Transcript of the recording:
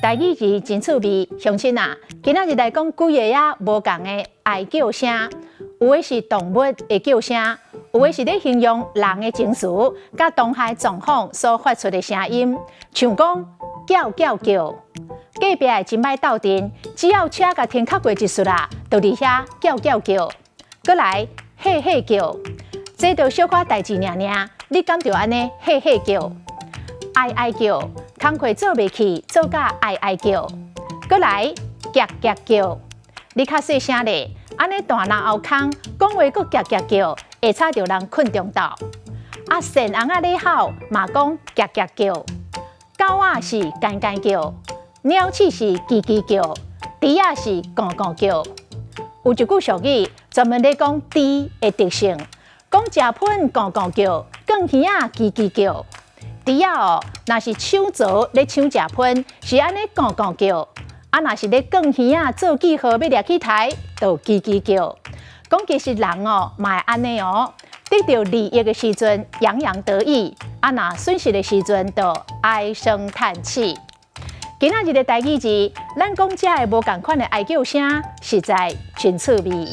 台語字真趣味，鄉親啊，今仔日來講幾個無同的愛叫聲，有的是動物的叫聲，有的是咧形容人的情緒，甲當下狀況所發出的聲音，像講叫叫叫，隔壁的真歹鬥陣，只要車甲天磕過一瞬啊，就佇遐叫叫叫，閣來嘿嘿叫，這著小可代誌爾爾，你敢着安尼嘿嘿叫？哀哀叫，工課做袂去，做甲哀哀叫，閣來夾夾叫。你較細聲咧，安尼大人後空講話閣夾夾叫，會吵着人困中晝。啊，線翁仔咧吼嘛講夾夾叫，狗仔是干干叫，鳥鼠是嘰嘰叫，豬仔是咕咕叫。有一句俗語專門咧講豬的特性，講食噴咕咕叫，講耳仔嘰嘰叫。豬仔哦，若是搶槽咧搶食噴，是安尼咕咕叫；啊，若是咧講耳仔做記號要掠起台，就嘰嘰叫。講其實人哦，嘛會安尼哦，得到利益的時陣洋洋得意，啊，若損失的時陣就唉聲嘆氣。今仔日的台語字，咱講遮個無共款的愛叫聲，實在真趣味。